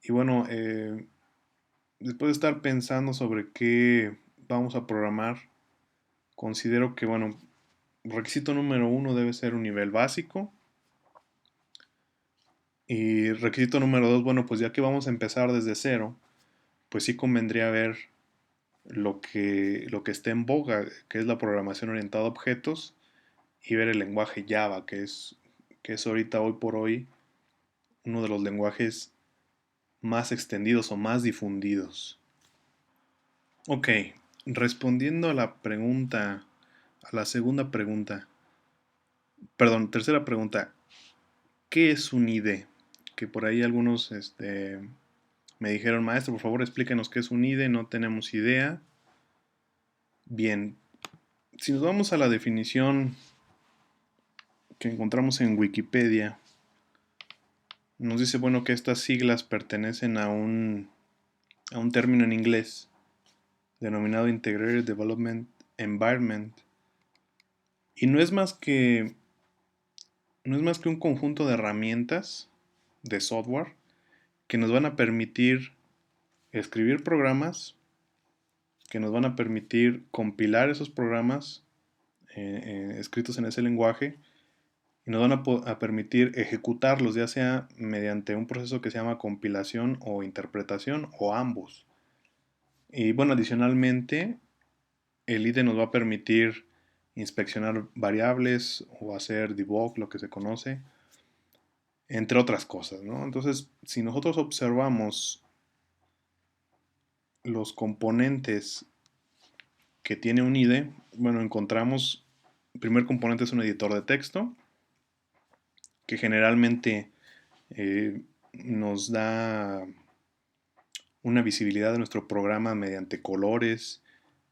Y bueno, después de estar pensando sobre qué vamos a programar, considero que, bueno, requisito número uno debe ser un nivel básico. Y requisito número dos, bueno, pues ya que vamos a empezar desde cero, pues sí convendría ver lo que esté en boga, que es la programación orientada a objetos, y ver el lenguaje Java, que es ahorita, hoy por hoy, uno de los lenguajes más extendidos o más difundidos. Ok, respondiendo a la pregunta, a la segunda pregunta, perdón, tercera pregunta, ¿qué es un IDE? Que por ahí algunos me dijeron, maestro, por favor explíquenos qué es un IDE, no tenemos idea. Bien, si nos vamos a la definición que encontramos en Wikipedia, nos dice, bueno, que estas siglas pertenecen a un término en inglés denominado Integrated Development Environment, y no es más que un conjunto de herramientas de software que nos van a permitir escribir programas, que nos van a permitir compilar esos programas escritos en ese lenguaje, y nos van a permitir ejecutarlos, ya sea mediante un proceso que se llama compilación o interpretación, o ambos. Y bueno, adicionalmente, el IDE nos va a permitir inspeccionar variables o hacer debug, lo que se conoce, entre otras cosas, ¿no? Entonces, si nosotros observamos los componentes que tiene un IDE, bueno, encontramos, el primer componente es un editor de texto, que generalmente nos da una visibilidad de nuestro programa mediante colores,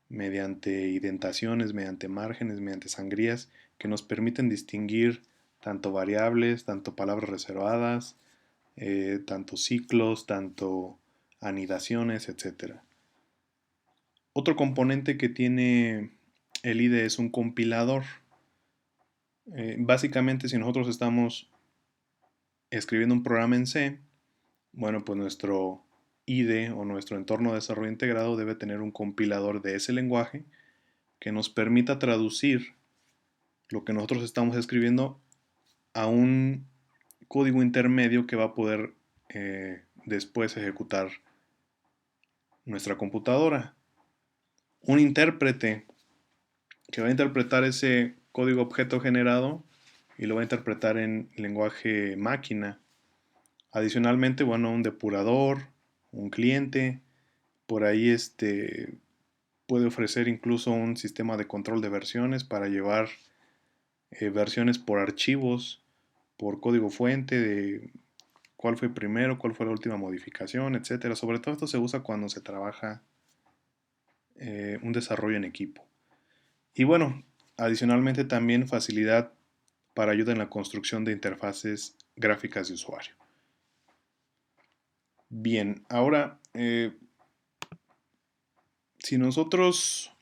mediante indentaciones, mediante márgenes, mediante sangrías, que nos permiten distinguir tanto variables, tanto palabras reservadas, tanto ciclos, tanto anidaciones, etcétera. Otro componente que tiene el IDE es un compilador. Básicamente, si nosotros estamos escribiendo un programa en C, bueno, pues nuestro IDE o nuestro entorno de desarrollo integrado debe tener un compilador de ese lenguaje que nos permita traducir lo que nosotros estamos escribiendo a un código intermedio que va a poder después ejecutar nuestra computadora. Un intérprete que va a interpretar ese código objeto generado y lo va a interpretar en lenguaje máquina. Adicionalmente, bueno, un depurador, un cliente, por ahí puede ofrecer incluso un sistema de control de versiones para llevar versiones por archivos, por código fuente, de cuál fue primero, cuál fue la última modificación, etcétera. Sobre todo esto se usa cuando se trabaja un desarrollo en equipo. Y bueno, adicionalmente también facilidad para ayuda en la construcción de interfaces gráficas de usuario. Bien, ahora, si nosotros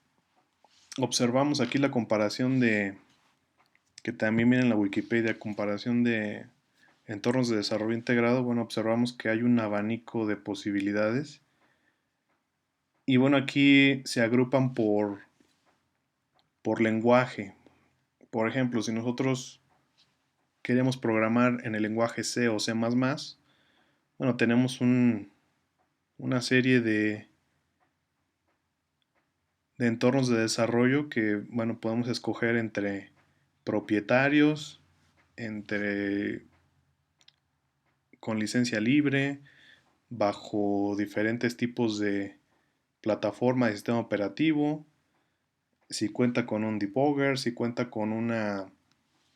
observamos aquí la comparación que también viene en la Wikipedia, comparación de entornos de desarrollo integrado, bueno, observamos que hay un abanico de posibilidades. Y bueno, aquí se agrupan por lenguaje. Por ejemplo, si nosotros queremos programar en el lenguaje C o C++, bueno, tenemos una serie de entornos de desarrollo que, bueno, podemos escoger entre propietarios, entre con licencia libre, bajo diferentes tipos de plataforma de sistema operativo, si cuenta con un debugger, si cuenta con una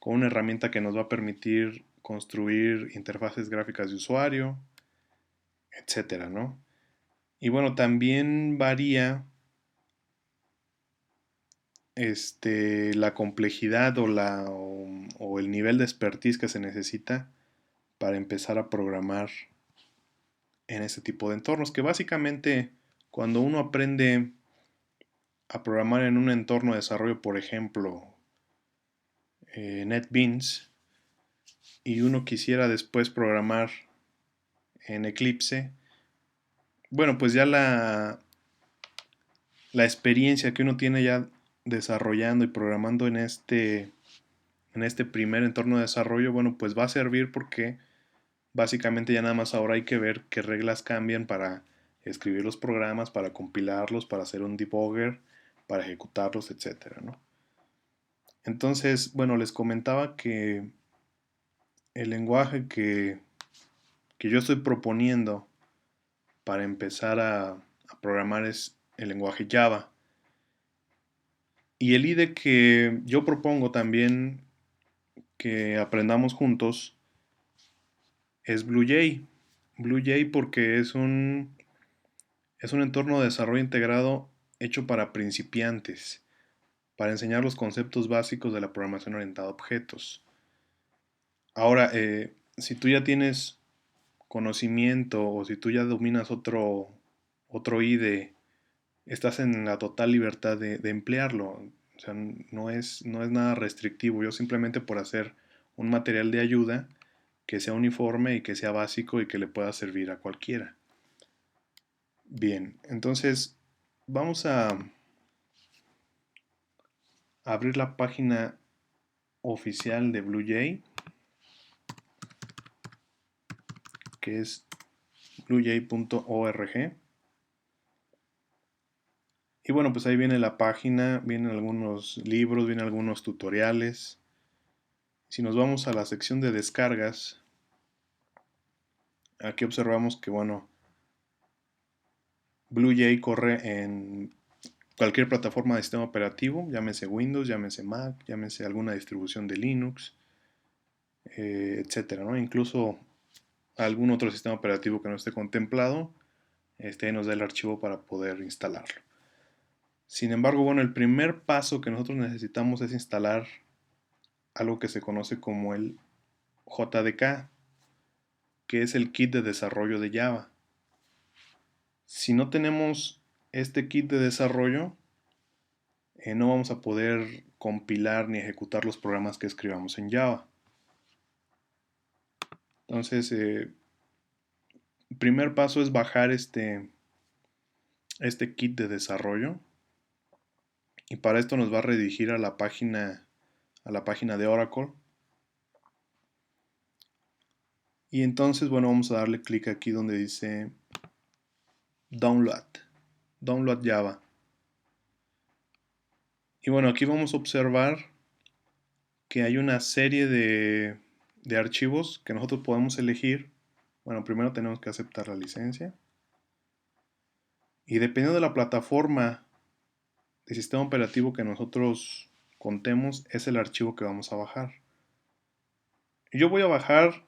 herramienta que nos va a permitir construir interfaces gráficas de usuario, etcétera, ¿no? Y bueno, también varía la complejidad o el nivel de expertise que se necesita para empezar a programar en este tipo de entornos, que básicamente cuando uno aprende a programar en un entorno de desarrollo, por ejemplo, NetBeans, y uno quisiera después programar en Eclipse, bueno, pues ya la experiencia que uno tiene ya desarrollando y programando en este primer entorno de desarrollo, bueno, pues va a servir porque básicamente ya nada más ahora hay que ver qué reglas cambian para escribir los programas, para compilarlos, para hacer un debugger, para ejecutarlos, etcétera, ¿no? Entonces, bueno, les comentaba que el lenguaje que yo estoy proponiendo para empezar a programar es el lenguaje Java. Y el IDE que yo propongo también que aprendamos juntos es BlueJ. BlueJ porque es un entorno de desarrollo integrado hecho para principiantes, para enseñar los conceptos básicos de la programación orientada a objetos. Ahora, si tú ya tienes conocimiento o si tú ya dominas otro IDE, estás en la total libertad de emplearlo. O sea, no es nada restrictivo. Yo simplemente por hacer un material de ayuda que sea uniforme y que sea básico y que le pueda servir a cualquiera. Bien, entonces vamos a abrir la página oficial de BlueJ, que es bluej.org. Y bueno, pues ahí viene la página, vienen algunos libros, vienen algunos tutoriales. Si nos vamos a la sección de descargas, aquí observamos que, bueno, BlueJ corre en cualquier plataforma de sistema operativo, llámese Windows, llámese Mac, llámese alguna distribución de Linux, etcétera, ¿no? Incluso algún otro sistema operativo que no esté contemplado, ahí nos da el archivo para poder instalarlo. Sin embargo, bueno, el primer paso que nosotros necesitamos es instalar algo que se conoce como el JDK, que es el kit de desarrollo de Java. Si no tenemos este kit de desarrollo, no vamos a poder compilar ni ejecutar los programas que escribamos en Java. Entonces, el primer paso es bajar este kit de desarrollo y para esto nos va a redirigir a la página de Oracle. Y entonces, bueno, vamos a darle clic aquí donde dice Download Java. Y bueno, aquí vamos a observar que hay una serie de archivos que nosotros podemos elegir. Bueno, primero tenemos que aceptar la licencia. Y dependiendo de la plataforma de sistema operativo que nosotros contemos, es el archivo que vamos a bajar. Yo voy a bajar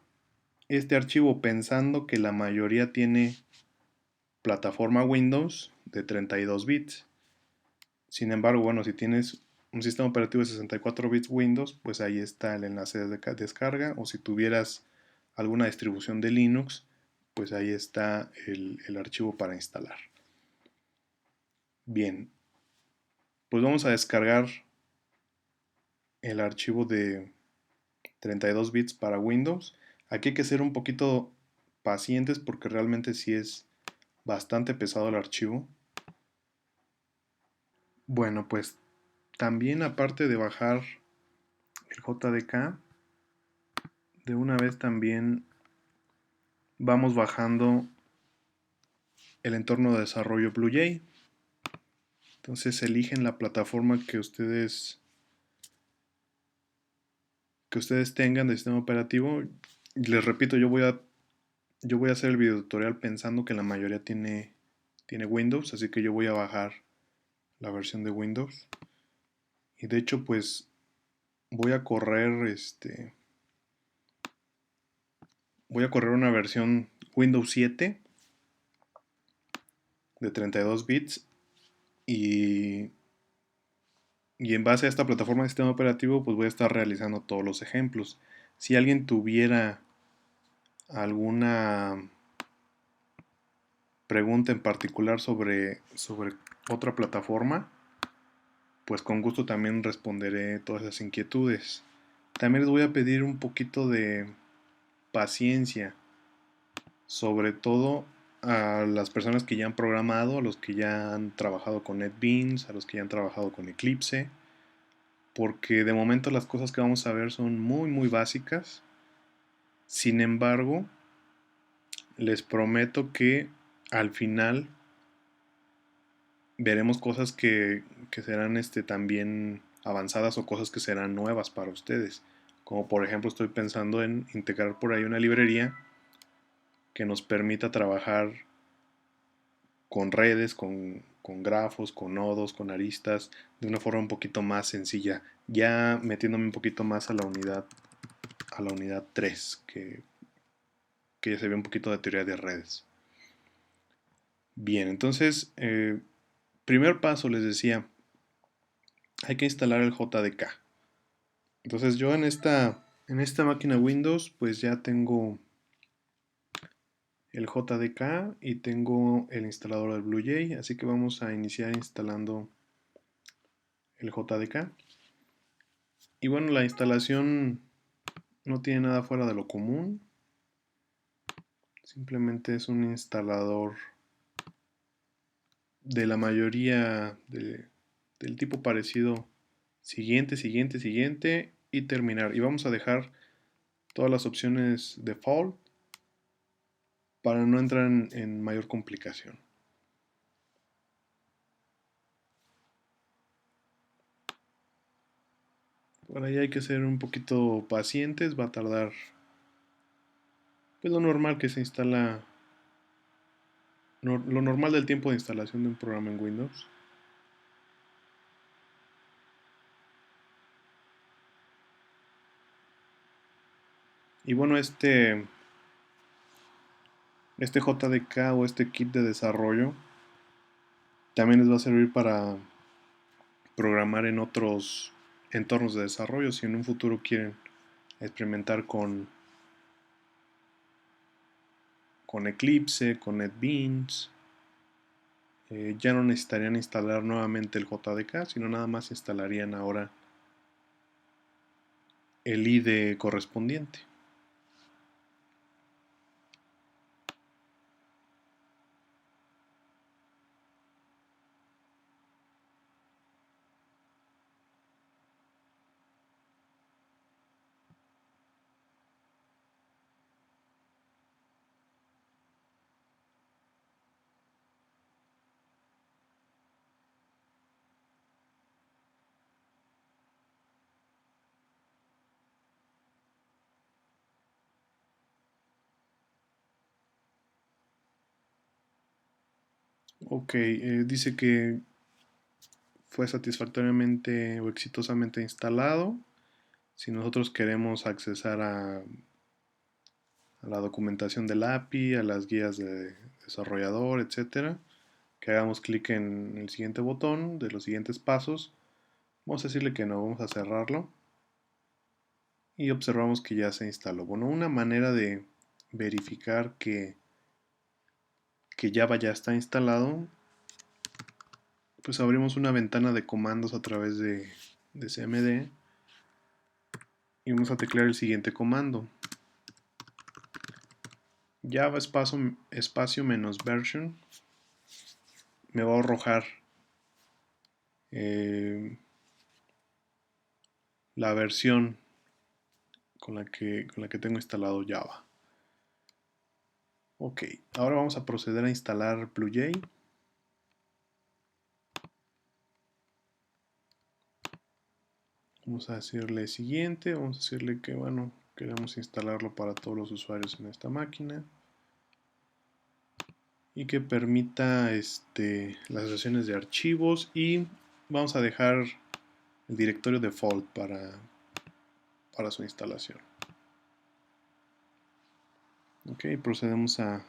este archivo pensando que la mayoría tiene plataforma Windows de 32 bits. Sin embargo, bueno, si tienes un sistema operativo de 64 bits Windows, pues ahí está el enlace de descarga. O si tuvieras alguna distribución de Linux, pues ahí está el archivo para instalar. Bien, pues vamos a descargar el archivo de 32 bits para Windows. Aquí hay que ser un poquito pacientes porque realmente sí es bastante pesado el archivo. Bueno, pues también aparte de bajar el JDK, de una vez también vamos bajando el entorno de desarrollo BlueJ. Entonces eligen la plataforma que ustedes tengan de sistema operativo. Y les repito, yo voy a hacer el video tutorial pensando que la mayoría tiene Windows, así que yo voy a bajar la versión de Windows. Y de hecho, pues voy a correr voy a correr una versión Windows 7 de 32 bits y, y en base a esta plataforma de sistema operativo pues voy a estar realizando todos los ejemplos. Si alguien tuviera alguna pregunta en particular sobre otra plataforma, pues con gusto también responderé todas esas inquietudes. También les voy a pedir un poquito de paciencia, sobre todo a las personas que ya han programado, a los que ya han trabajado con NetBeans, a los que ya han trabajado con Eclipse, porque de momento las cosas que vamos a ver son muy muy básicas. Sin embargo, les prometo que al final veremos cosas que serán también avanzadas o cosas que serán nuevas para ustedes. Como por ejemplo estoy pensando en integrar por ahí una librería que nos permita trabajar con redes, con grafos, con nodos, con aristas, de una forma un poquito más sencilla, ya metiéndome un poquito más a la unidad 3 que ya se ve un poquito de teoría de redes. Bien, entonces, primer paso les decía, hay que instalar el JDK. Entonces yo en esta máquina Windows pues ya tengo el JDK y tengo el instalador del BlueJ, así que vamos a iniciar instalando el JDK. Y bueno, la instalación no tiene nada fuera de lo común, simplemente es un instalador de la mayoría del tipo parecido, siguiente, siguiente, siguiente y terminar. Y vamos a dejar todas las opciones default para no entrar en mayor complicación. Por ahí hay que ser un poquito pacientes, va a tardar pues lo normal que se instala, lo normal del tiempo de instalación de un programa en Windows. Y bueno, este JDK o este kit de desarrollo también les va a servir para programar en otros entornos de desarrollo si en un futuro quieren experimentar con Eclipse, con NetBeans. Ya no necesitarían instalar nuevamente el JDK, sino nada más instalarían ahora el IDE correspondiente. Ok, dice que fue satisfactoriamente o exitosamente instalado. Si nosotros queremos accesar a la documentación del API, a las guías de desarrollador, etcétera, que hagamos clic en el siguiente botón de los siguientes pasos. Vamos a decirle que no, vamos a cerrarlo y observamos que ya se instaló. Bueno, una manera de verificar que Java ya está instalado, pues abrimos una ventana de comandos a través de CMD y vamos a teclear el siguiente comando: Java espacio menos version. Me va a arrojar eh, la versión con la que tengo instalado Java. Ok, ahora vamos a proceder a instalar BlueJ. Vamos a decirle siguiente, vamos a decirle que bueno, queremos instalarlo para todos los usuarios en esta máquina y que permita las sesiones de archivos, y vamos a dejar el directorio default para su instalación. Ok, procedemos a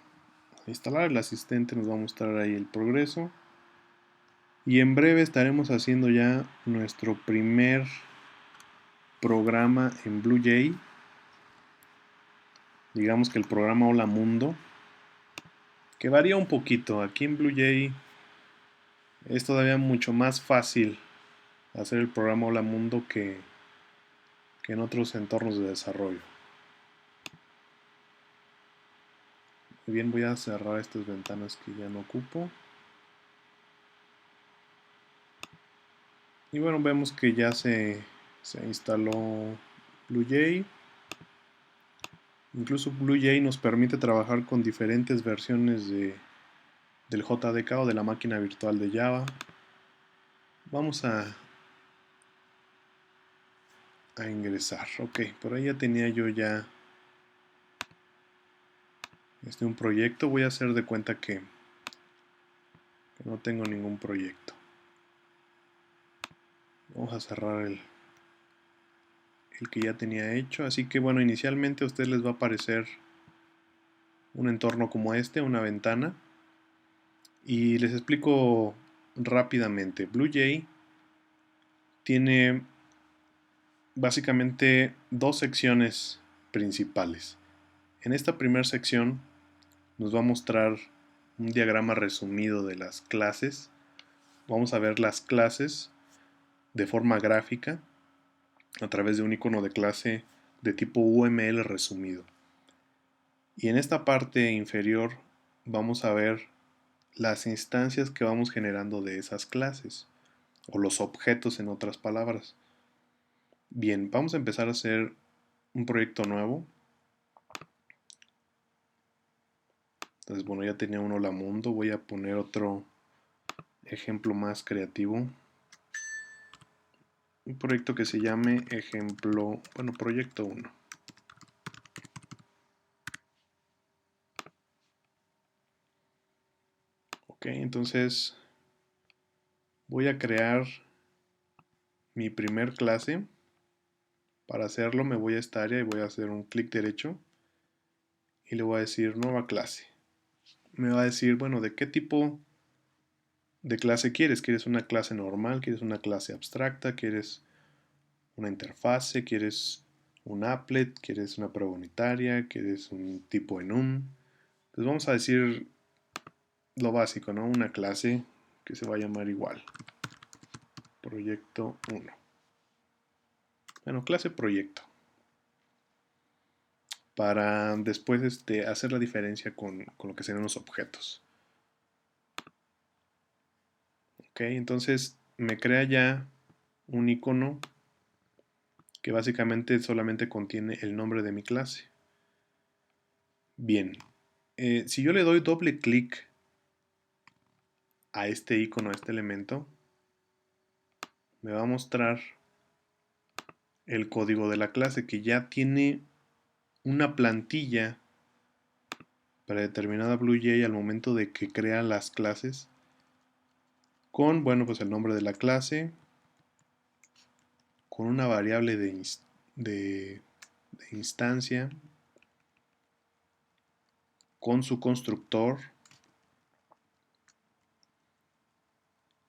instalar. El asistente nos va a mostrar ahí el progreso y en breve estaremos haciendo ya nuestro primer programa en BlueJ. Digamos que el programa Hola Mundo, que varía un poquito. Aquí en BlueJ es todavía mucho más fácil hacer el programa Hola Mundo que en otros entornos de desarrollo. Muy bien, voy a cerrar estas ventanas que ya no ocupo. Y bueno, vemos que ya se instaló BlueJ. Incluso BlueJ nos permite trabajar con diferentes versiones del JDK o de la máquina virtual de Java. Vamos a ingresar. Ok, por ahí ya tenía yo ya un proyecto. Voy a hacer de cuenta que no tengo ningún proyecto. Vamos a cerrar el que ya tenía hecho. Así que bueno, inicialmente a ustedes les va a aparecer un entorno como este, una ventana. Y les explico rápidamente. BlueJ tiene básicamente dos secciones principales. En esta primera sección nos va a mostrar un diagrama resumido de las clases. Vamos a ver las clases de forma gráfica a través de un icono de clase de tipo UML resumido. Y en esta parte inferior vamos a ver las instancias que vamos generando de esas clases, o los objetos en otras palabras. Bien, vamos a empezar a hacer un proyecto nuevo. Entonces, bueno, ya tenía uno la mundo. Voy a poner otro ejemplo más creativo. Un proyecto que se llame ejemplo, bueno, proyecto 1. Ok, entonces voy a crear mi primer clase. Para hacerlo me voy a esta área y voy a hacer un clic derecho y le voy a decir nueva clase. Me va a decir, bueno, ¿de qué tipo de clase quieres? ¿Quieres una clase normal? ¿Quieres una clase abstracta? ¿Quieres una interfase? ¿Quieres un applet? ¿Quieres una prueba unitaria? ¿Quieres un tipo enum? Entonces vamos a decir lo básico, ¿no? Una clase que se va a llamar igual. Proyecto 1. Bueno, clase proyecto. Para después hacer la diferencia con lo que serían los objetos. Ok, entonces me crea ya un icono que básicamente solamente contiene el nombre de mi clase. Bien, si yo le doy doble clic a este icono, a este elemento, me va a mostrar el código de la clase que ya tiene una plantilla predeterminada BlueJ al momento de que crea las clases con, bueno, pues el nombre de la clase, con una variable de instancia, con su constructor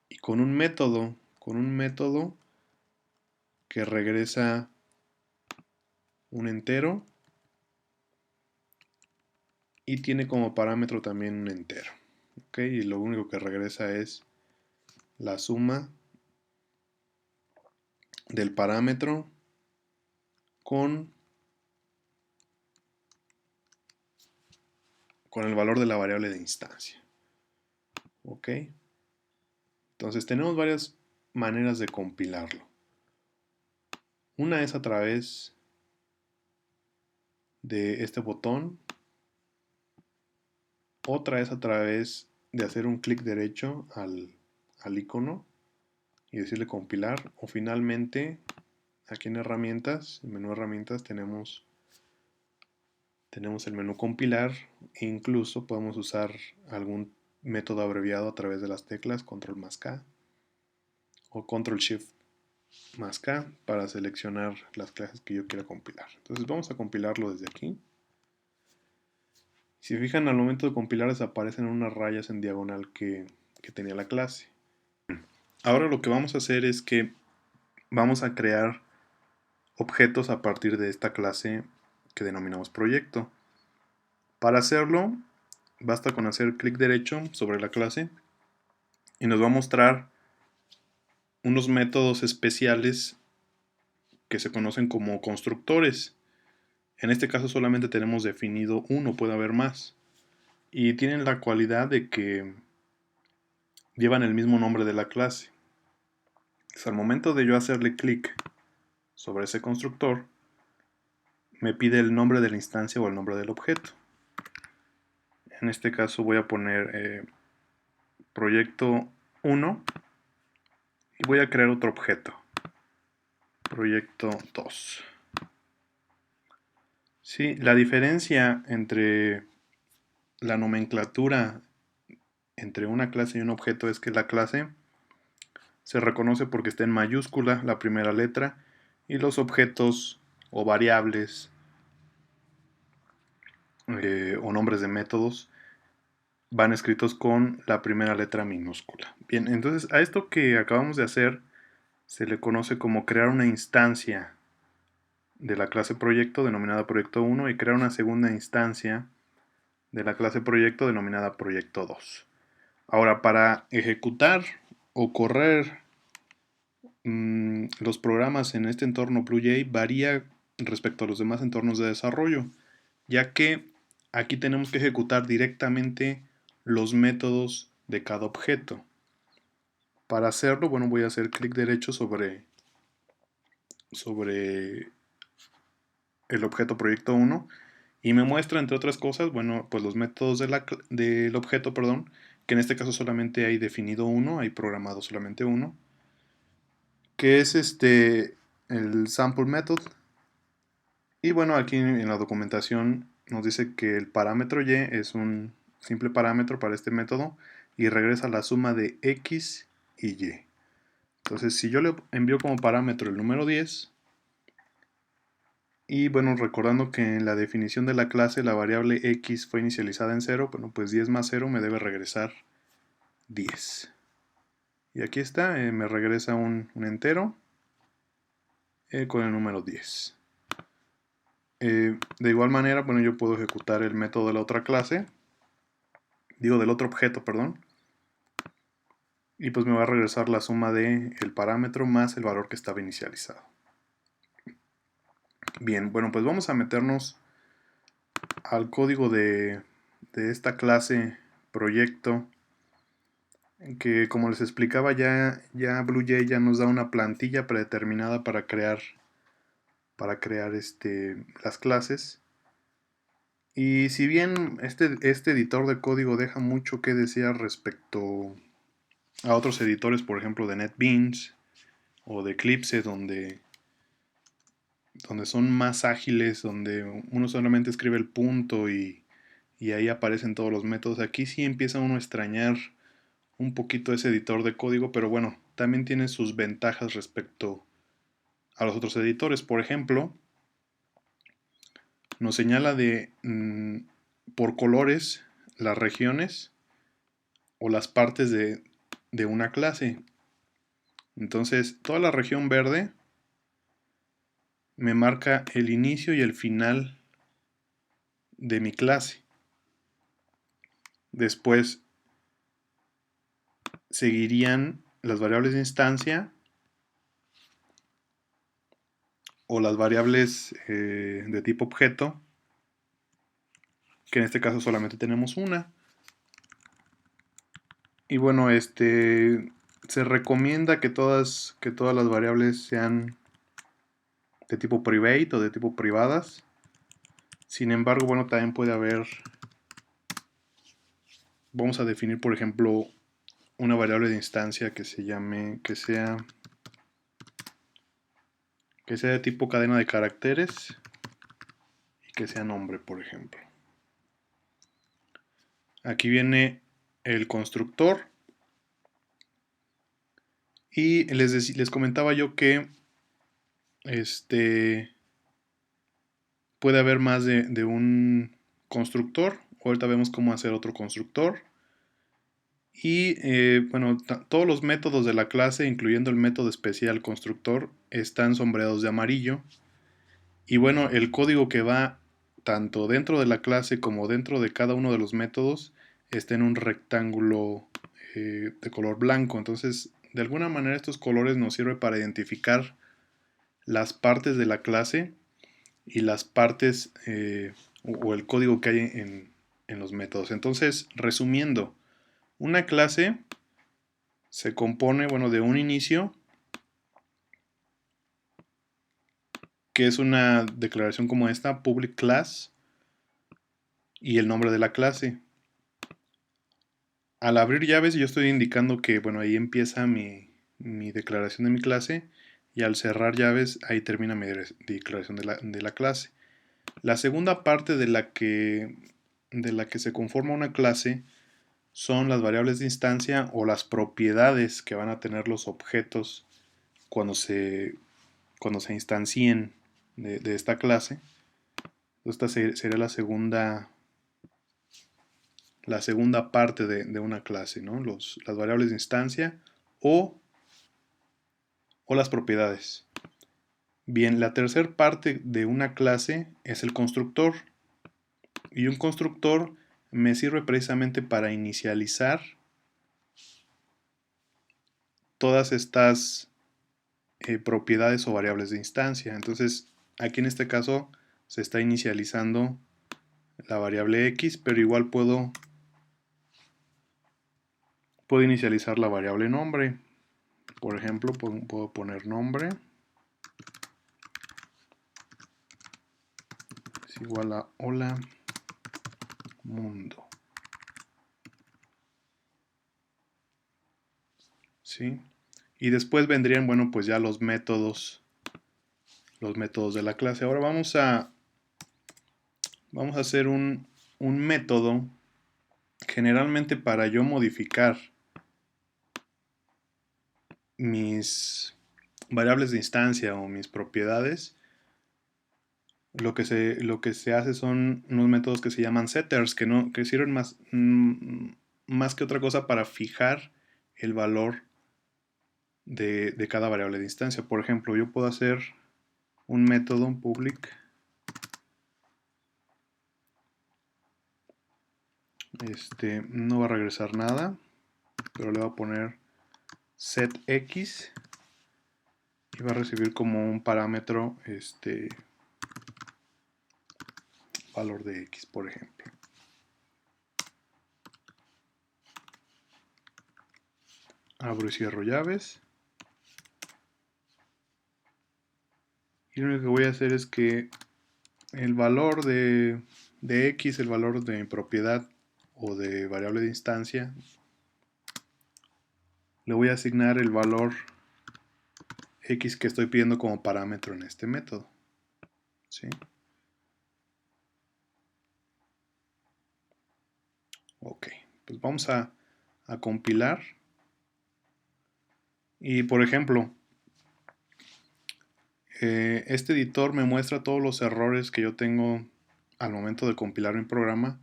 y con un método que regresa un entero y tiene como parámetro también un entero. ¿Ok? Y lo único que regresa es la suma del parámetro con el valor de la variable de instancia. ¿Ok? Entonces tenemos varias maneras de compilarlo. Una es a través de este botón. Otra es a través de hacer un clic derecho al icono y decirle compilar. O finalmente, aquí en herramientas, en menú herramientas, tenemos el menú compilar e incluso podemos usar algún método abreviado a través de las teclas control más K o control shift más K para seleccionar las clases que yo quiera compilar. Entonces vamos a compilarlo desde aquí. Si se fijan, al momento de compilar desaparecen unas rayas en diagonal que tenía la clase. Ahora lo que vamos a hacer es que vamos a crear objetos a partir de esta clase que denominamos proyecto. Para hacerlo, basta con hacer clic derecho sobre la clase y nos va a mostrar unos métodos especiales que se conocen como constructores. En este caso solamente tenemos definido uno, puede haber más. y tienen la cualidad de que llevan el mismo nombre de la clase. Entonces, al momento de yo hacerle clic sobre ese constructor, me pide el nombre de la instancia o el nombre del objeto. En este caso voy a poner proyecto 1 y voy a crear otro objeto, proyecto 2. Sí, la diferencia entre la nomenclatura entre una clase y un objeto es que la clase se reconoce porque está en mayúscula la primera letra y los objetos o variables o nombres de métodos van escritos con la primera letra minúscula. Bien, entonces a esto que acabamos de hacer se le conoce como crear una instancia de la clase proyecto denominada proyecto 1 y crear una segunda instancia de la clase proyecto denominada proyecto 2. Ahora, para ejecutar o correr los programas en este entorno BlueJ varía respecto a los demás entornos de desarrollo, ya que aquí tenemos que ejecutar directamente los métodos de cada objeto. Para hacerlo, bueno, voy a hacer clic derecho sobre el objeto proyecto 1 y me muestra, entre otras cosas, bueno, pues los métodos del objeto, perdón, que en este caso solamente hay definido uno, hay programado solamente uno, que es el sample method. Y bueno, aquí en la documentación nos dice que el parámetro y es un simple parámetro para este método y regresa la suma de x y y. Entonces, si yo le envío como parámetro el número 10, y bueno, recordando que en la definición de la clase la variable x fue inicializada en 0, bueno, pues 10 más 0 me debe regresar 10. Y aquí está, me regresa un entero con el número 10. De igual manera, bueno, yo puedo ejecutar el método de la otra clase, del otro objeto, perdón, y pues me va a regresar la suma de el parámetro más el valor que estaba inicializado. Bien, bueno, pues vamos a meternos al código de esta clase proyecto, que como les explicaba ya BlueJ ya nos da una plantilla predeterminada para crear las clases. Y si bien este editor de código deja mucho que desear respecto a otros editores, por ejemplo de NetBeans o de Eclipse, donde son más ágiles, donde uno solamente escribe el punto y ahí aparecen todos los métodos. Aquí sí empieza uno a extrañar un poquito ese editor de código, pero bueno, también tiene sus ventajas respecto a los otros editores. Por ejemplo, nos señala por colores las regiones o las partes de una clase. Entonces, toda la región verde me marca el inicio y el final de mi clase. Después seguirían las variables de instancia o las variables de tipo objeto, que en este caso solamente tenemos una. Y bueno, se recomienda que todas las variables sean de tipo private o de tipo privadas. Sin embargo, bueno, también puede haber, vamos a definir, por ejemplo, una variable de instancia que sea de tipo cadena de caracteres y que sea nombre, por ejemplo. Aquí viene el constructor y les comentaba yo que puede haber más de un constructor. Ahorita vemos cómo hacer otro constructor. Y bueno, todos los métodos de la clase, incluyendo el método especial constructor, están sombreados de amarillo. Y bueno, el código que va tanto dentro de la clase como dentro de cada uno de los métodos está en un rectángulo de color blanco. Entonces, de alguna manera estos colores nos sirven para identificar las partes de la clase y las partes o el código que hay los métodos. Entonces, resumiendo, una clase se compone, bueno, de un inicio, que es una declaración como esta, public class, y el nombre de la clase. Al abrir llaves yo estoy indicando que, bueno, ahí empieza mi declaración de mi clase, y al cerrar llaves ahí termina mi declaración de la clase. La segunda parte de la que se conforma una clase son las variables de instancia o las propiedades que van a tener los objetos cuando se instancien de esta clase. Esta sería la segunda parte de una clase, ¿no? Las variables de instancia o, o las propiedades. Bien, la tercera parte de una clase es el constructor. Y un constructor me sirve precisamente para inicializar todas estas propiedades o variables de instancia. Entonces, aquí en este caso se está inicializando la variable x, pero igual puedo inicializar la variable nombre. Por ejemplo, puedo poner nombre es igual a hola mundo. ¿Sí? Y después vendrían, bueno, pues ya los métodos de la clase. Ahora vamos a hacer un método generalmente para yo modificar mis variables de instancia o mis propiedades. Lo que se hace son unos métodos que se llaman setters, que sirven más que otra cosa para fijar el valor de cada variable de instancia. Por ejemplo, yo puedo hacer un método public no va a regresar nada, pero le voy a poner setX y va a recibir como un parámetro valor de X, por ejemplo. Abro y cierro llaves. Y lo único que voy a hacer es que el valor de X, el valor de mi propiedad o de variable de instancia, le voy a asignar el valor X que estoy pidiendo como parámetro en este método. ¿Sí? Ok, pues vamos a compilar. Y por ejemplo, este editor me muestra todos los errores que yo tengo al momento de compilar mi programa,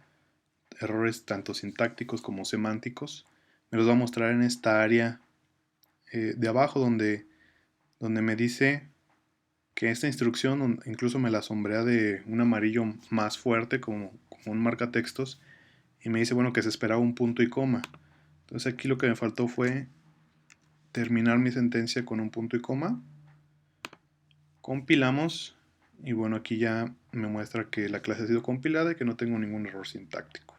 errores tanto sintácticos como semánticos. Me los va a mostrar en esta área de abajo donde me dice que esta instrucción incluso me la sombrea de un amarillo más fuerte como un marcatextos y me dice, bueno, que se esperaba un punto y coma. Entonces aquí lo que me faltó fue terminar mi sentencia con un punto y coma. Compilamos y bueno, aquí ya me muestra que la clase ha sido compilada y que no tengo ningún error sintáctico.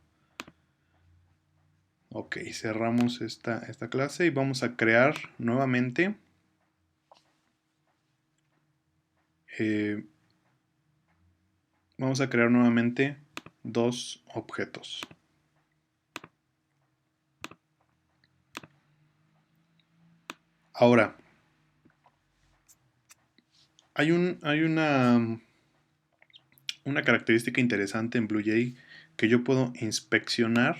Ok, cerramos esta clase y vamos a crear nuevamente dos objetos. Ahora, hay una característica interesante en BlueJ que yo puedo inspeccionar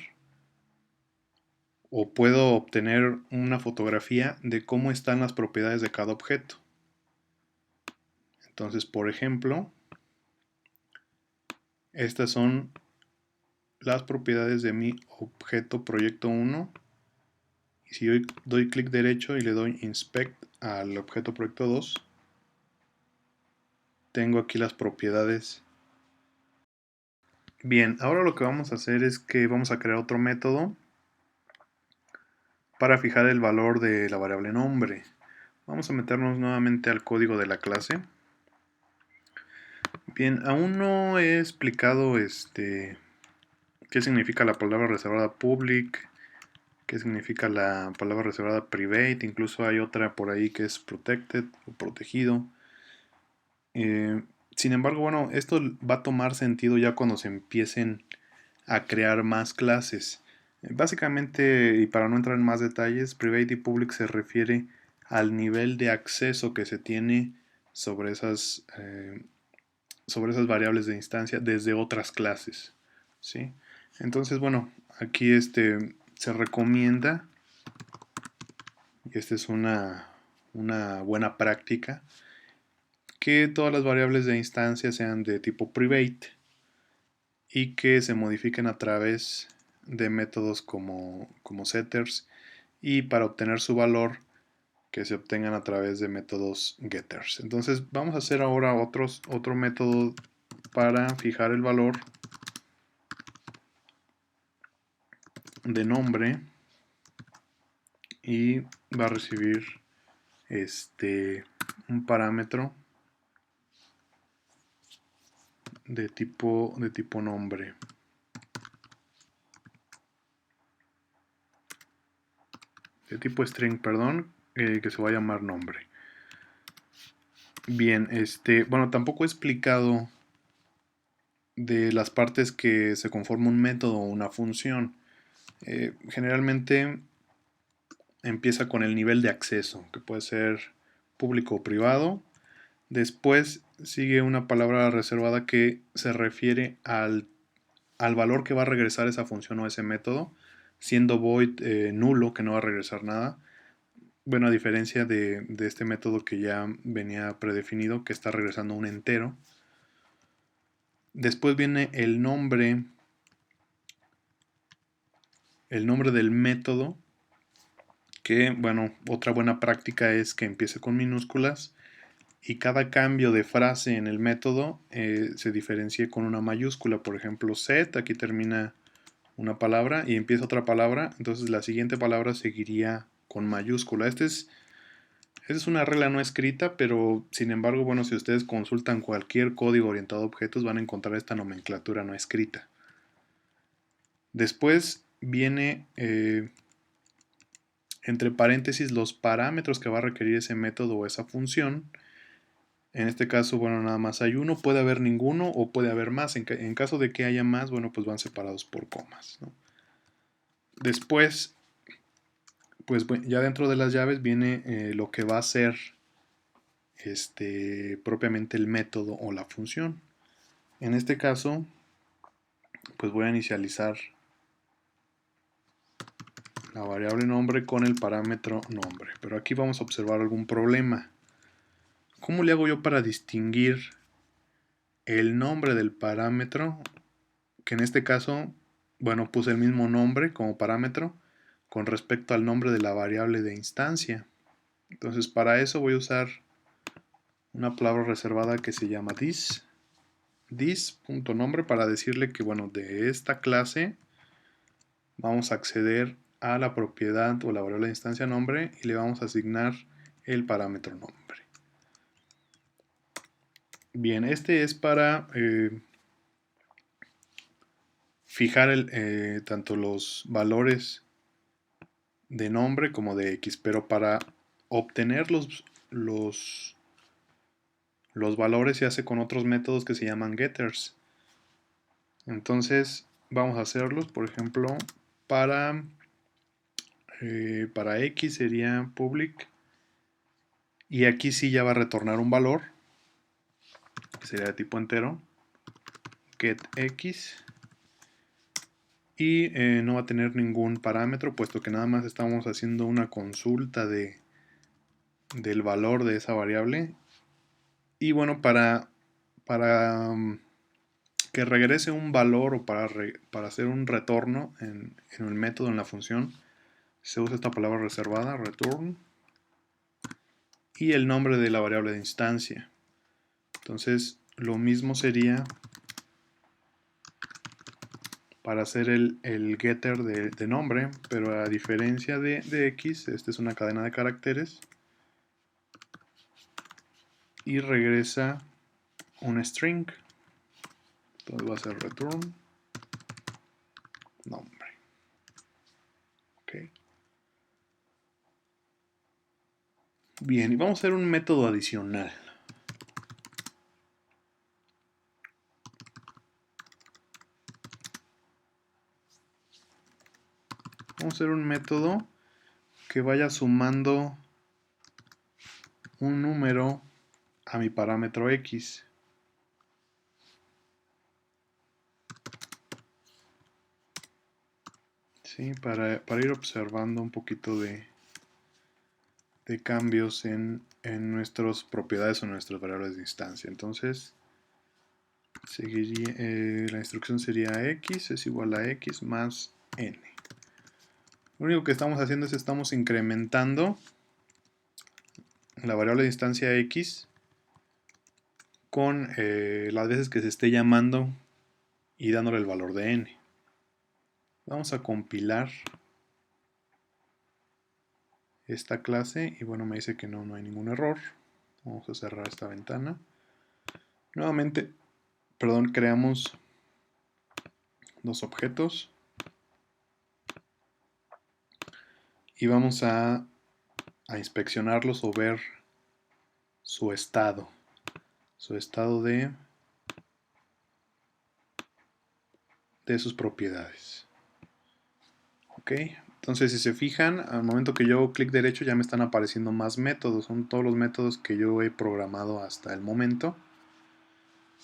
o puedo obtener una fotografía de cómo están las propiedades de cada objeto. Entonces, por ejemplo, estas son las propiedades de mi objeto proyecto 1. Y si yo doy clic derecho y le doy inspect al objeto proyecto 2, tengo aquí las propiedades. Bien, ahora lo que vamos a hacer es que vamos a crear otro método para fijar el valor de la variable nombre. Vamos a meternos nuevamente al código de la clase. Bien, aún no he explicado qué significa la palabra reservada public, qué significa la palabra reservada private, incluso hay otra por ahí que es protected o protegido. Sin embargo, bueno, esto va a tomar sentido ya cuando se empiecen a crear más clases. Básicamente, y para no entrar en más detalles, private y public se refiere al nivel de acceso que se tiene sobre sobre esas variables de instancia desde otras clases, ¿sí? Entonces, bueno, aquí se recomienda, y esta es una buena práctica, que todas las variables de instancia sean de tipo private y que se modifiquen a través de métodos como setters, y para obtener su valor que se obtengan a través de métodos getters. Entonces vamos a hacer ahora otro método para fijar el valor de nombre, y va a recibir un parámetro de tipo nombre. De tipo string, perdón, que se va a llamar nombre. Bien, bueno, tampoco he explicado de las partes que se conforma un método o una función. Generalmente empieza con el nivel de acceso, que puede ser público o privado. Después sigue una palabra reservada que se refiere al valor que va a regresar esa función o ese método, siendo void nulo, que no va a regresar nada. Bueno, a diferencia de este método que ya venía predefinido, que está regresando un entero. Después viene el nombre del método, que, bueno, otra buena práctica es que empiece con minúsculas y cada cambio de frase en el método se diferencie con una mayúscula. Por ejemplo, set, aquí termina una palabra y empieza otra palabra, entonces la siguiente palabra seguiría con mayúscula. Esta es una regla no escrita, pero sin embargo, bueno, si ustedes consultan cualquier código orientado a objetos van a encontrar esta nomenclatura no escrita. Después viene entre paréntesis los parámetros que va a requerir ese método o esa función. En este caso, bueno, nada más hay uno, puede haber ninguno o puede haber más. En caso de que haya más, bueno, pues van separados por comas, ¿no? Después, pues ya dentro de las llaves viene lo que va a ser propiamente el método o la función. En este caso, pues voy a inicializar la variable nombre con el parámetro nombre. Pero aquí vamos a observar algún problema. ¿Cómo le hago yo para distinguir el nombre del parámetro? Que en este caso, bueno, puse el mismo nombre como parámetro con respecto al nombre de la variable de instancia. Entonces, para eso voy a usar una palabra reservada que se llama this.nombre, para decirle que, bueno, de esta clase vamos a acceder a la propiedad o la variable de instancia nombre y le vamos a asignar el parámetro nombre. Bien, este es para fijar tanto los valores de nombre como de X, pero para obtener los valores se hace con otros métodos que se llaman getters. Entonces vamos a hacerlos, por ejemplo, para X sería public, y aquí sí ya va a retornar un valor que sería de tipo entero, getX, y no va a tener ningún parámetro, puesto que nada más estamos haciendo una consulta del valor de esa variable. Y bueno, para que regrese un valor o para hacer un retorno en el método, en la función, se usa esta palabra reservada, return, y el nombre de la variable de instancia. Entonces, lo mismo sería para hacer el getter de nombre, pero a diferencia de X, esta es una cadena de caracteres y regresa un string. Entonces va a ser return nombre. Ok. Bien, y vamos a hacer un método adicional. Vamos a hacer un método que vaya sumando un número a mi parámetro X. ¿Sí? Para ir observando un poquito de cambios en nuestras propiedades o nuestras variables de instancia. Entonces, la instrucción sería x es igual a x más n. Lo único que estamos haciendo es estamos incrementando la variable de instancia x con las veces que se esté llamando y dándole el valor de n. Vamos a compilar esta clase y bueno, me dice que no hay ningún error. Vamos a cerrar esta ventana. Nuevamente, creamos dos objetos y vamos a inspeccionarlos o ver su estado de sus propiedades. Ok, entonces si se fijan, al momento que yo hago clic derecho ya me están apareciendo más métodos, son todos los métodos que yo he programado hasta el momento.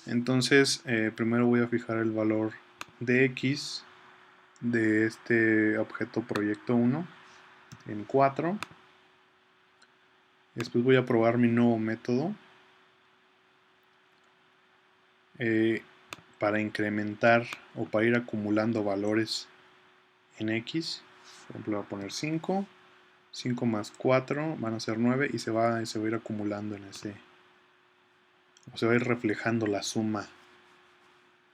Entonces primero voy a fijar el valor de x de este objeto proyecto 1 en 4. Después voy a probar mi nuevo método para incrementar o para ir acumulando valores en x. Por ejemplo, voy a poner 5. 5 más 4 van a ser 9 y se va a ir acumulando en ese, o se va a ir reflejando la suma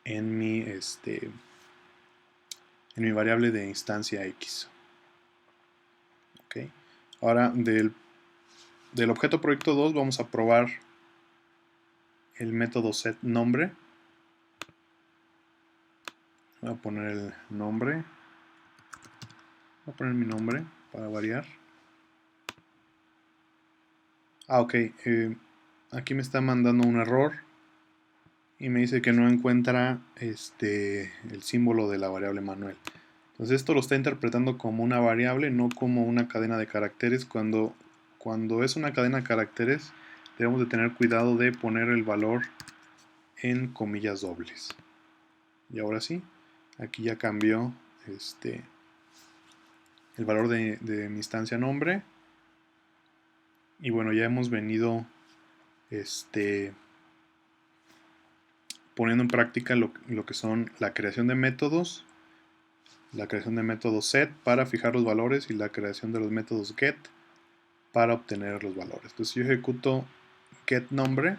en mi variable de instancia x. Okay. Ahora del objeto proyecto 2 vamos a probar el método setNombre. Voy a poner el nombre, voy a poner mi nombre para variar. Ok, aquí me está mandando un error y me dice que no encuentra el símbolo de la variable Manuel. Entonces esto lo está interpretando como una variable, no como una cadena de caracteres. Cuando es una cadena de caracteres, debemos de tener cuidado de poner el valor en comillas dobles. Y ahora sí, aquí ya cambió el valor de mi instancia nombre. Y bueno, ya hemos venido poniendo en práctica lo que son la creación de métodos, la creación de métodos set para fijar los valores y la creación de los métodos get para obtener los valores. Entonces si yo ejecuto getNombre,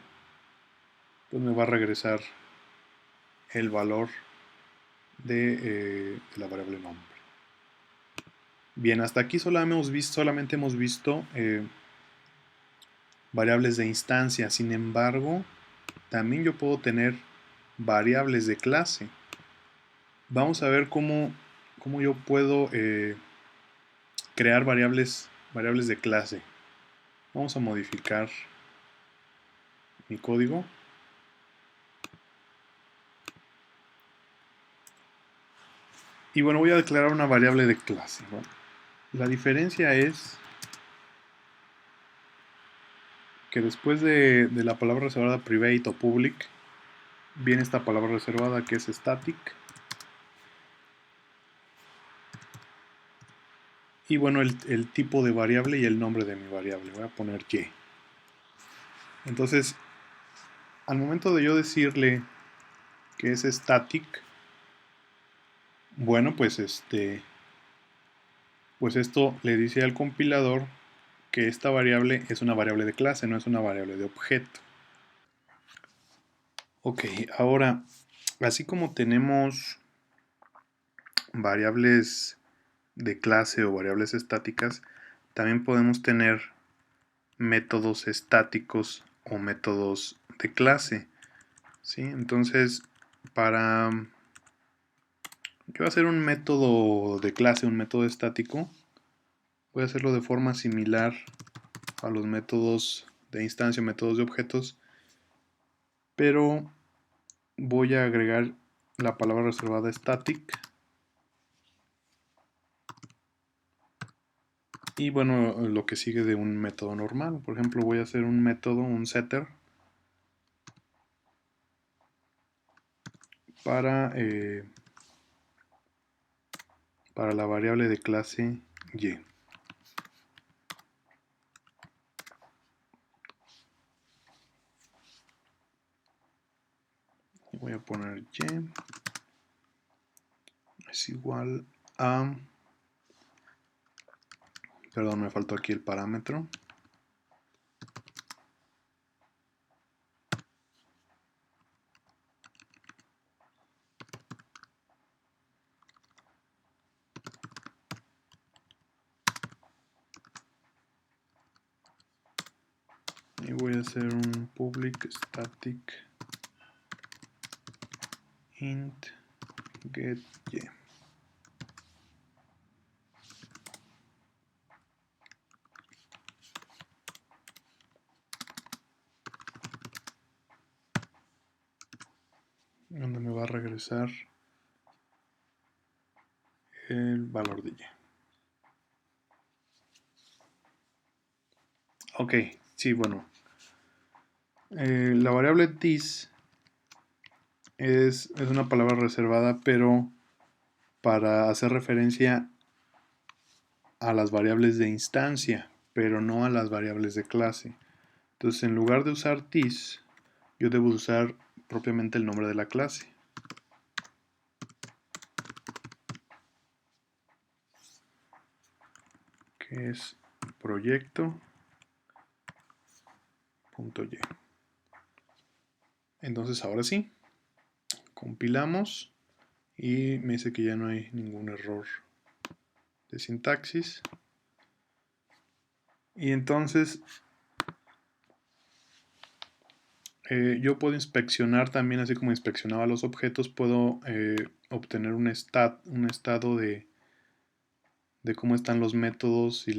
pues me va a regresar el valor de la variable nombre. Bien, hasta aquí solamente hemos visto variables de instancia. Sin embargo, también yo puedo tener variables de clase. Vamos a ver cómo yo puedo crear variables de clase. Vamos a modificar mi código. Y bueno, voy a declarar una variable de clase. ¿No? La diferencia es que después de la palabra reservada private o public, viene esta palabra reservada que es static. Y bueno, el tipo de variable y el nombre de mi variable. Voy a poner y. Entonces, al momento de yo decirle que es static, bueno, pues esto le dice al compilador que esta variable es una variable de clase, no es una variable de objeto. Ok, ahora, así como tenemos variables de clase o variables estáticas, también podemos tener métodos estáticos o métodos de clase. ¿Sí? Entonces, para voy a hacer un método de clase, un método estático. Voy a hacerlo de forma similar a los métodos de instancia, métodos de objetos, pero voy a agregar la palabra reservada static. Y bueno, lo que sigue de un método normal. Por ejemplo, voy a hacer un método, un setter, para, para la variable de clase y. Voy a poner y es igual a, perdón, me faltó aquí el parámetro. Y voy a hacer un public static int get y. Donde me va a regresar el valor de y. Ok, sí, bueno. La variable this es una palabra reservada, pero para hacer referencia a las variables de instancia, pero no a las variables de clase. Entonces, en lugar de usar this, yo debo usar propiamente el nombre de la clase. Que es proyecto.y. Entonces, ahora sí, compilamos y me dice que ya no hay ningún error de sintaxis. Y entonces yo puedo inspeccionar también, así como inspeccionaba los objetos, puedo obtener un estado de cómo están los métodos y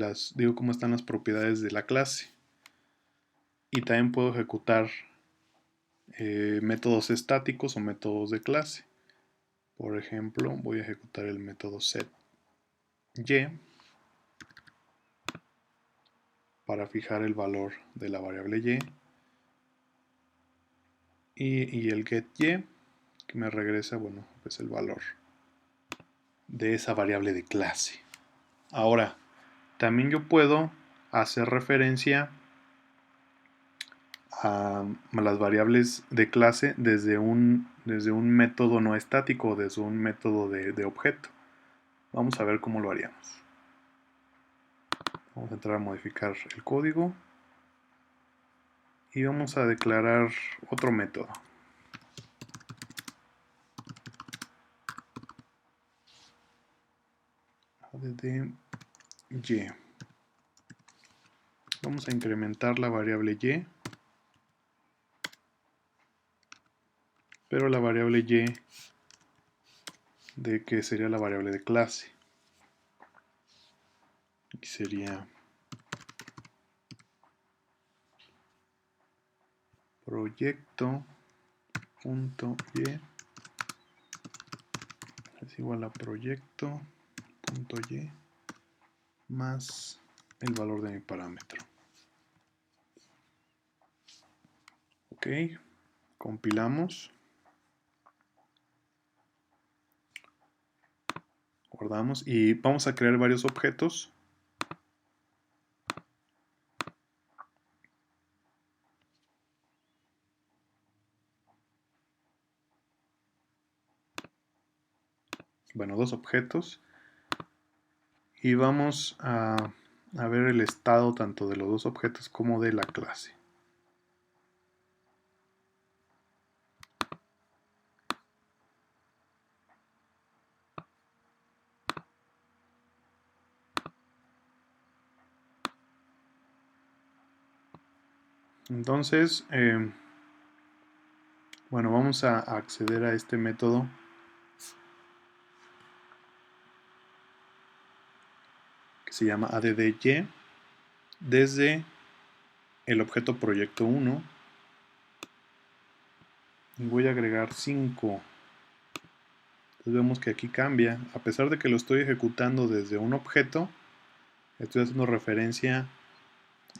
cómo están las propiedades de la clase. Y también puedo ejecutar métodos estáticos o métodos de clase. Por ejemplo, voy a ejecutar el método setY para fijar el valor de la variable y el getY, que me regresa, bueno, pues el valor de esa variable de clase. Ahora, también yo puedo hacer referencia a las variables de clase desde un método no estático, desde un método de objeto. Vamos a ver cómo lo haríamos. Vamos a entrar a modificar el código y vamos a declarar otro método. De y. Vamos a incrementar la variable y, pero la variable y de que sería la variable de clase. Y sería proyecto.y es igual a proyecto.y más el valor de mi parámetro. Ok, compilamos, guardamos y vamos a crear varios objetos. Bueno, dos objetos. Y vamos a ver el estado tanto de los dos objetos como de la clase. Entonces, bueno, vamos a acceder a este método que se llama add_y desde el objeto proyecto 1 y voy a agregar 5. Entonces vemos que aquí cambia, a pesar de que lo estoy ejecutando desde un objeto, estoy haciendo referencia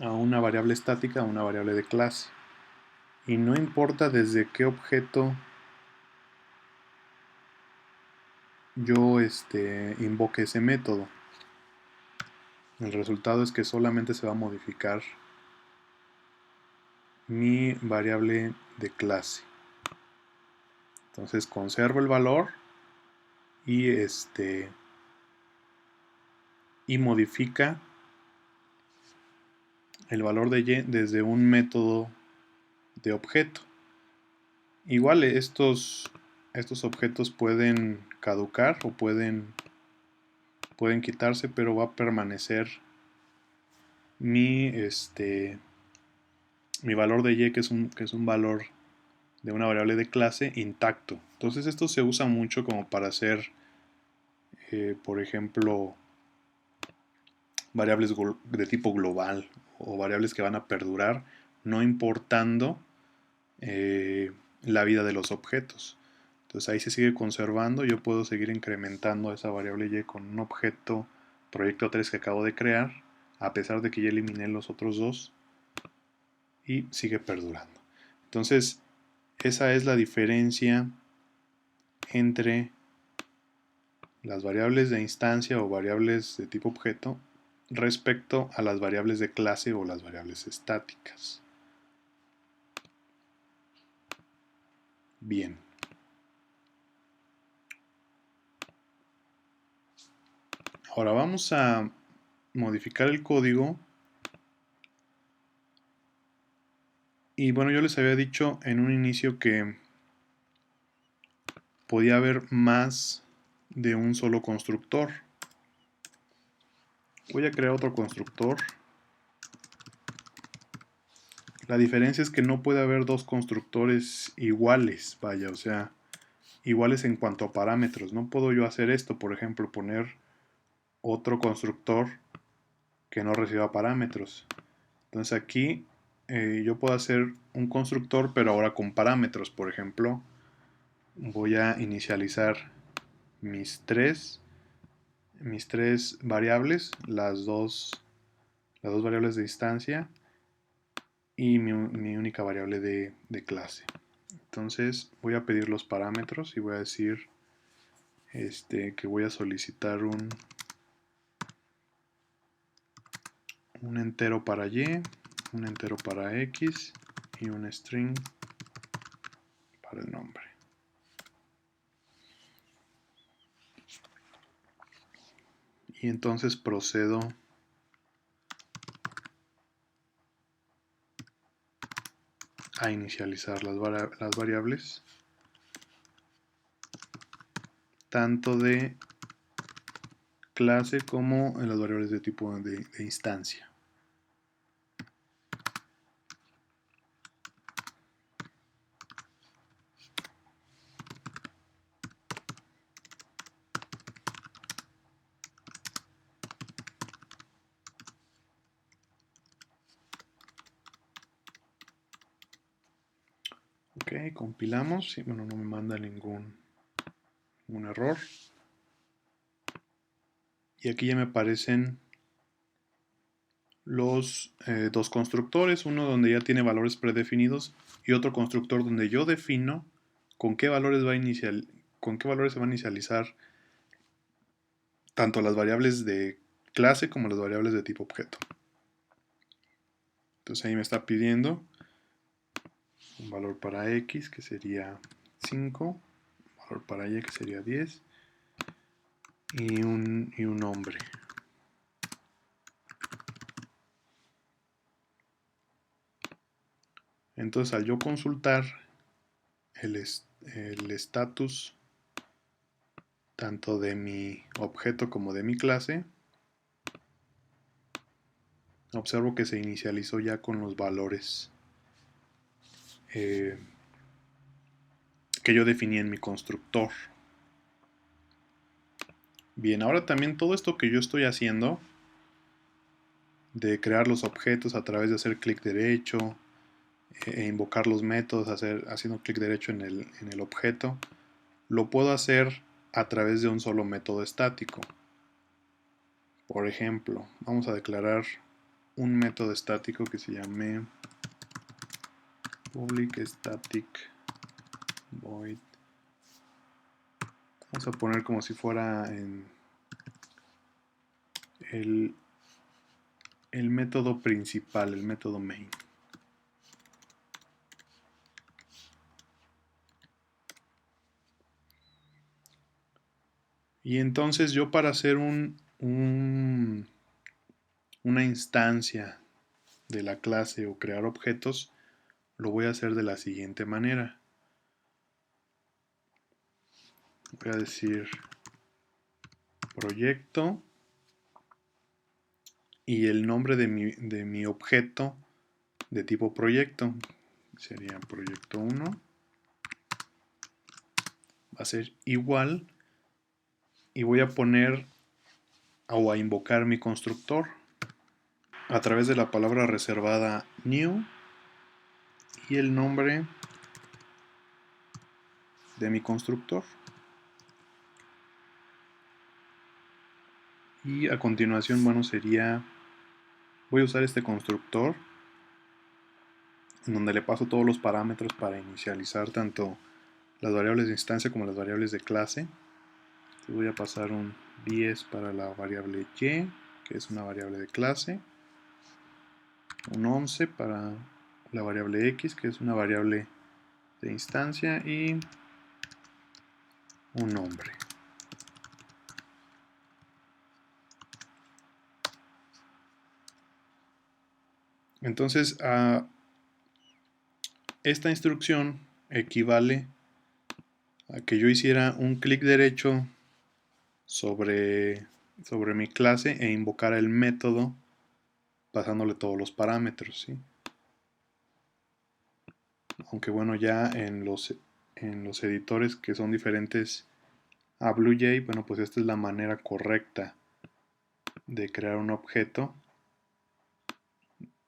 a una variable estática, a una variable de clase. Y no importa desde qué objeto yo invoque ese método. El resultado es que solamente se va a modificar mi variable de clase. Entonces conservo el valor y y modifica el valor de y desde un método de objeto. Igual estos objetos pueden caducar o pueden quitarse, pero va a permanecer mi mi valor de y, que es un valor de una variable de clase intacto. Entonces esto se usa mucho como para hacer, por ejemplo, variables de tipo global o variables que van a perdurar, no importando la vida de los objetos. Entonces ahí se sigue conservando, yo puedo seguir incrementando esa variable y con un objeto proyecto 3 que acabo de crear, a pesar de que ya eliminé los otros dos, y sigue perdurando. Entonces esa es la diferencia entre las variables de instancia o variables de tipo objeto respecto a las variables de clase o las variables estáticas. Bien. Ahora vamos a modificar el código. Y bueno, yo les había dicho en un inicio que podía haber más de un solo constructor. Voy a crear otro constructor. La diferencia es que no puede haber dos constructores iguales, vaya, o sea, iguales en cuanto a parámetros. No puedo yo hacer esto, por ejemplo, poner otro constructor que no reciba parámetros. Entonces aquí yo puedo hacer un constructor, pero ahora con parámetros. Por ejemplo, voy a inicializar mis tres variables, las dos variables de instancia y mi única variable de clase. Entonces voy a pedir los parámetros y voy a decir que voy a solicitar un entero para y, un entero para x y un string para el nombre. Y entonces procedo a inicializar las variables, tanto de clase como en las variables de tipo de instancia. Ok, compilamos y bueno, no me manda ningún error. Y aquí ya me aparecen los dos constructores, uno donde ya tiene valores predefinidos y otro constructor donde yo defino con qué valores se van a inicializar tanto las variables de clase como las variables de tipo objeto. Entonces ahí me está pidiendo un valor para x que sería 5, un valor para y que sería 10 y un nombre. Entonces al yo consultar el estatus tanto de mi objeto como de mi clase, observo que se inicializó ya con los valores que yo definí en mi constructor. Bien, ahora también todo esto que yo estoy haciendo de crear los objetos a través de hacer clic derecho e invocar los métodos haciendo clic derecho en el objeto, lo puedo hacer a través de un solo método estático. Por ejemplo, vamos a declarar un método estático que se llame public static void. Vamos a poner como si fuera en el método principal, el método main. Y entonces yo, para hacer una instancia de la clase o crear objetos, lo voy a hacer de la siguiente manera. Voy a decir proyecto y el nombre de mi objeto de tipo proyecto sería proyecto 1. Va a ser igual, y voy a poner o a invocar mi constructor a través de la palabra reservada new y el nombre de mi constructor. Y a continuación, bueno, voy a usar este constructor en donde le paso todos los parámetros para inicializar tanto las variables de instancia como las variables de clase. Entonces voy a pasar un 10 para la variable y, que es una variable de clase, un 11 para la variable x, que es una variable de instancia, y un nombre. Entonces, esta instrucción equivale a que yo hiciera un clic derecho sobre mi clase e invocara el método pasándole todos los parámetros, ¿sí? Aunque bueno, ya en los editores que son diferentes a BlueJ, bueno, pues esta es la manera correcta de crear un objeto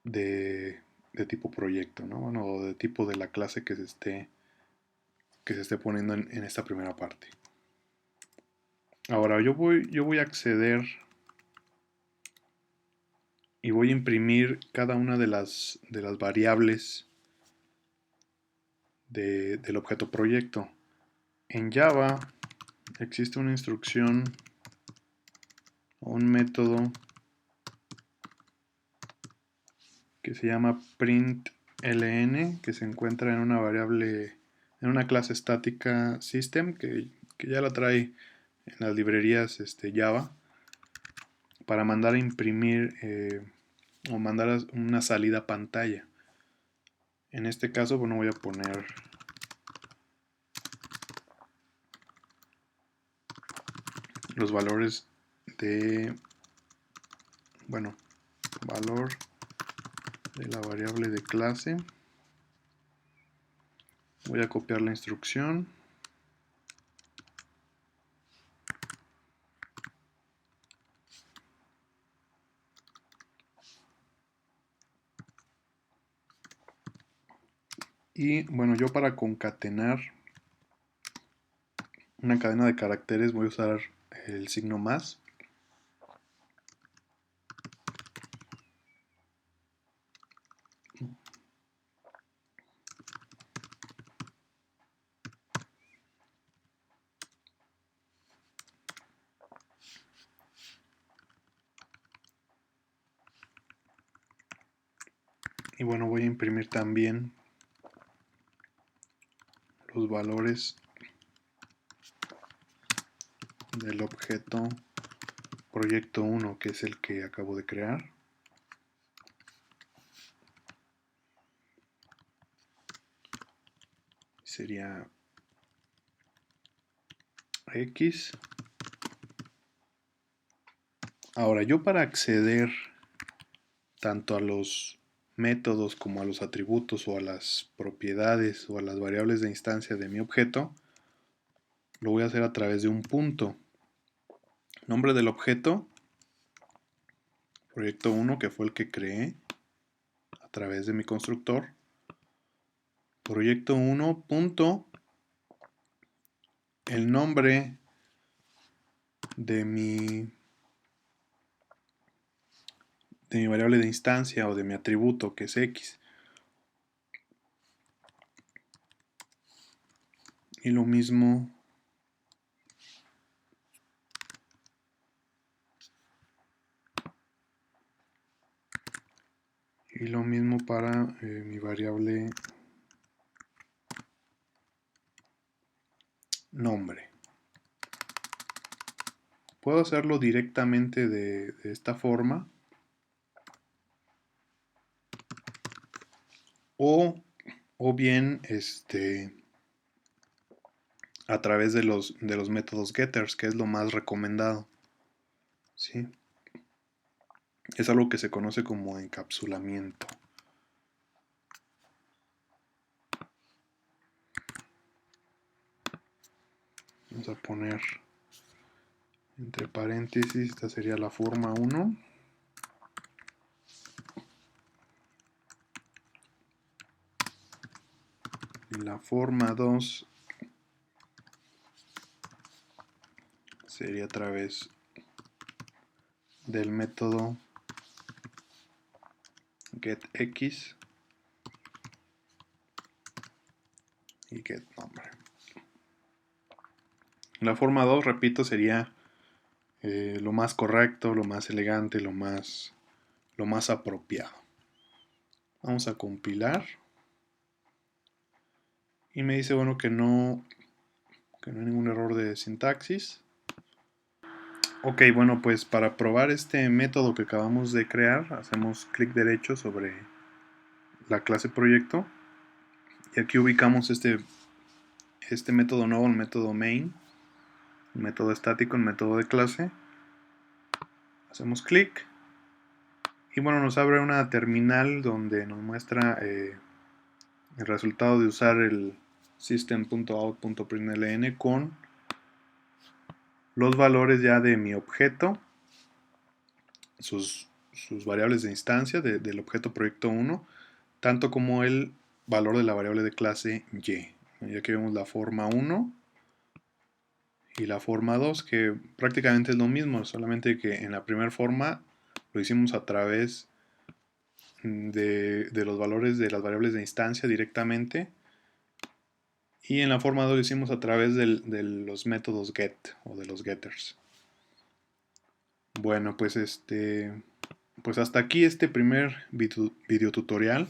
de tipo proyecto, ¿no? Bueno, o de tipo de la clase que se esté poniendo en esta primera parte. Ahora yo voy a acceder y voy a imprimir cada una de las variables del objeto proyecto. En Java existe una instrucción o un método que se llama println, que se encuentra en una variable, en una clase estática system, que ya la trae en las librerías Java, para mandar a imprimir o mandar una salida a pantalla. En este caso, bueno, voy a poner los valores de, bueno, valor de la variable de clase. Voy a copiar la instrucción. Y bueno, yo para concatenar una cadena de caracteres voy a usar el signo más. Y bueno, voy a imprimir también los valores del objeto proyecto 1, que es el que acabo de crear. Sería X. Ahora, yo para acceder tanto a los métodos como a los atributos o a las propiedades o a las variables de instancia de mi objeto, lo voy a hacer a través de un punto. Nombre del objeto, proyecto 1, que fue el que creé a través de mi constructor. Proyecto 1 punto el nombre de mi variable de instancia o de mi atributo, que es X. Y lo mismo para mi variable nombre. Puedo hacerlo directamente de esta forma, o bien a través de los métodos getters, que es lo más recomendado. ¿Sí? Es algo que se conoce como encapsulamiento. Vamos a poner entre paréntesis, esta sería la forma 1. Y la forma 2 sería a través del método getX y getNumber. La forma 2, repito, sería lo más correcto, lo más elegante, lo más apropiado. Vamos a compilar. Y me dice, bueno, que no hay ningún error de sintaxis. Ok, bueno, pues para probar este método que acabamos de crear, hacemos clic derecho sobre la clase proyecto. Y aquí ubicamos este método nuevo, el método main, el método estático, el método de clase. Hacemos clic. Y bueno, nos abre una terminal donde nos muestra el resultado de usar el system.out.println con los valores ya de mi objeto, sus variables de instancia del objeto proyecto 1, tanto como el valor de la variable de clase y. Y aquí vemos la forma 1 y la forma 2, que prácticamente es lo mismo, solamente que en la primera forma lo hicimos a través de los valores de las variables de instancia directamente, y en la forma 2 lo hicimos a través de los métodos get o de los getters. Bueno, pues pues hasta aquí este primer video tutorial.